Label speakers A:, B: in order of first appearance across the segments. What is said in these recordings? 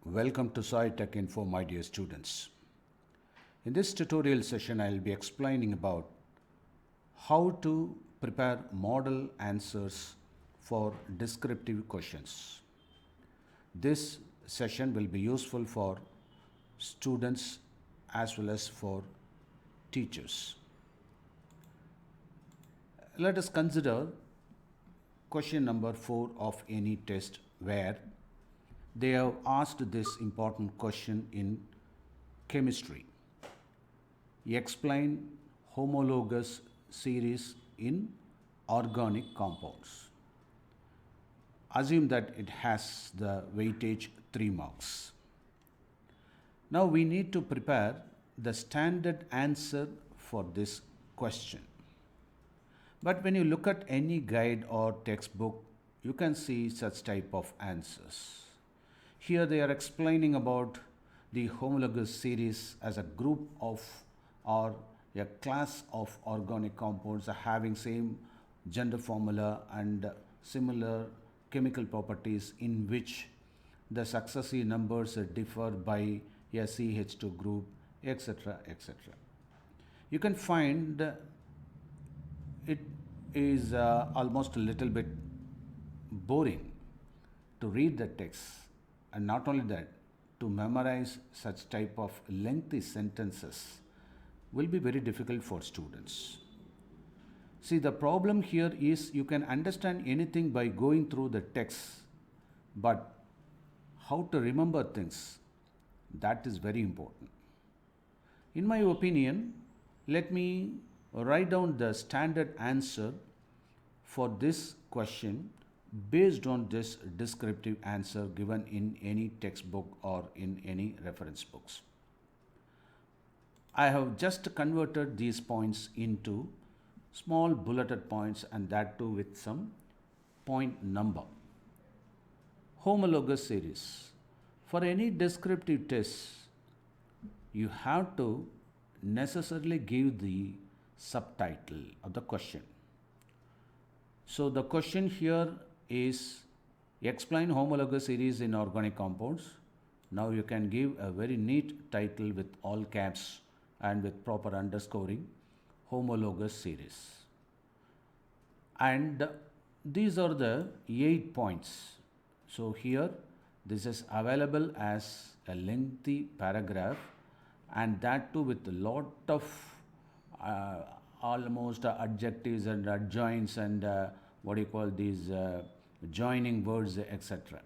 A: Welcome to saitechinfo, my dear students. In this tutorial session, I will be explaining about how to prepare model answers for descriptive questions. This session will be useful for students as well as for teachers. Let us consider question number 4 of any test where they have asked this important question in chemistry. Explain homologous series in organic compounds. Assume that it has the weightage 3 marks. Now we need to prepare the standard answer for this question. But when you look at any guide or textbook, you can see such type of answers. Here they are explaining about the homologous series as a group of or a class of organic compounds having same gender formula and similar chemical properties in which the successive numbers differ by a CH2 group, etc. etc. You can find it is almost a little bit boring to read the text, and not only that, to memorize such type of lengthy sentences will be very difficult for students. See, the problem here is you can understand anything by going through the text, but how to remember things, that is very important. In my opinion, let me write down the standard answer for this question based on this descriptive answer given in any textbook or in any reference books. I have just converted these points into small bulleted points, and that too with some point number. Homologous series. For any descriptive test, you have to necessarily give the subtitle of the question. So the question here is explain homologous series in organic compounds. Now you can give a very neat title with all caps and with proper underscoring, homologous series. And these are the 8 points. So here this is available as a lengthy paragraph, and that too with a lot of almost adjectives and adjoints and what do you call these joining words, etc.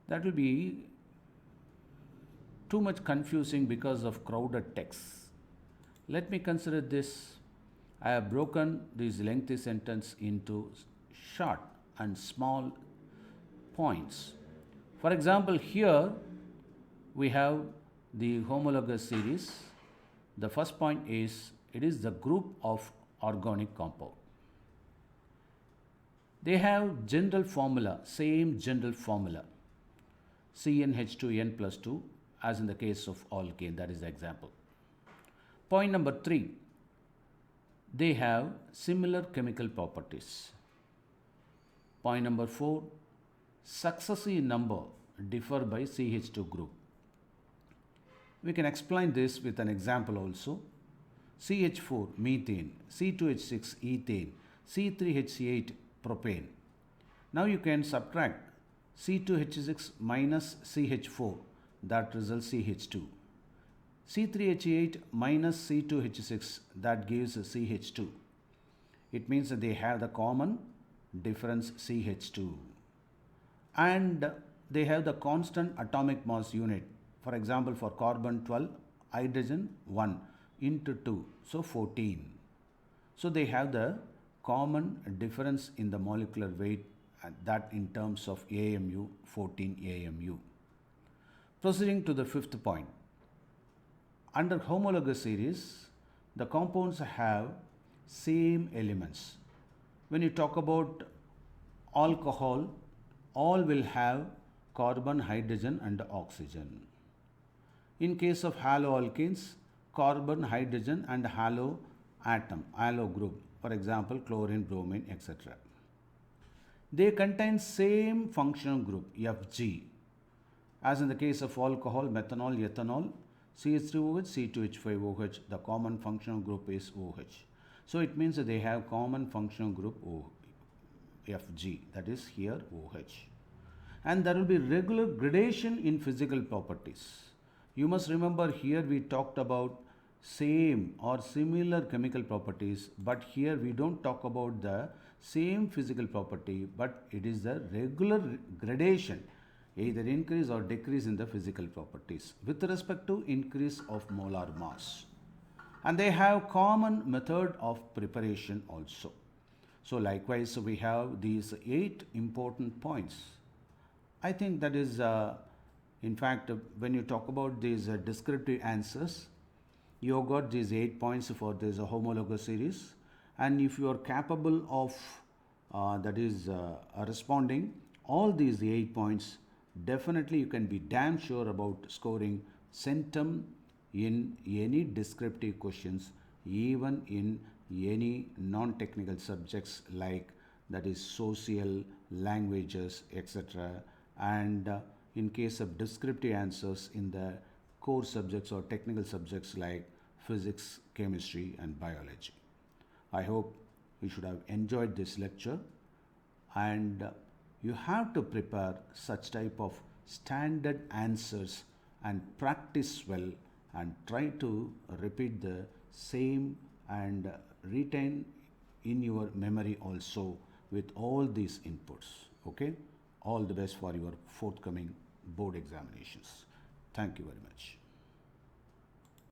A: That will be too much confusing because of crowded text. Let me consider this. I have broken this lengthy sentence into short and small points. For example, here we have the homologous series. The first point is it is the group of organic compound. They have general formula, same general formula, CnH2n plus 2, as in the case of alkane, that is the example. Point number 3, they have similar chemical properties. Point number 4, successive number differ by CH2 group. We can explain this with an example also. CH4 methane, C2H6 ethane, C3H8 propane. Now you can subtract C2H6 minus CH4, that results CH2. C3H8 minus C2H6, that gives CH2. It means that they have the common difference CH2. And they have the constant atomic mass unit. For example, for carbon 12, hydrogen 1 into 2, so 14. So they have the common difference in the molecular weight, and that in terms of AMU, 14 AMU. Proceeding to the 5th point. Under homologous series, the compounds have same elements. When you talk about alcohol, all will have carbon, hydrogen and oxygen. In case of haloalkanes, carbon, hydrogen and halo atom, halo group, for example chlorine, bromine, etc. They contain same functional group, Fg. As in the case of alcohol, methanol, ethanol, CH3OH, C2H5OH, the common functional group is OH. So it means that they have common functional group FG, that is here OH. And there will be regular gradation in physical properties. You must remember here we talked about same or similar chemical properties, but here we don't talk about the same physical property, but it is the regular gradation, either increase or decrease in the physical properties with respect to increase of molar mass. And they have common method of preparation also. So likewise we have these 8 important points. I think that is in fact when you talk about these descriptive answers, you have got these 8 points for this homologous series, and if you are capable of responding all these 8 points, definitely you can be damn sure about scoring centum in any descriptive questions, even in any non-technical subjects like that is social, languages, etc. And in case of descriptive answers in the core subjects or technical subjects like physics, chemistry and biology. I hope you should have enjoyed this lecture, and you have to prepare such type of standard answers and practice well and try to repeat the same and retain in your memory also with all these inputs. Okay, all the best for your forthcoming board examinations. Thank you very much.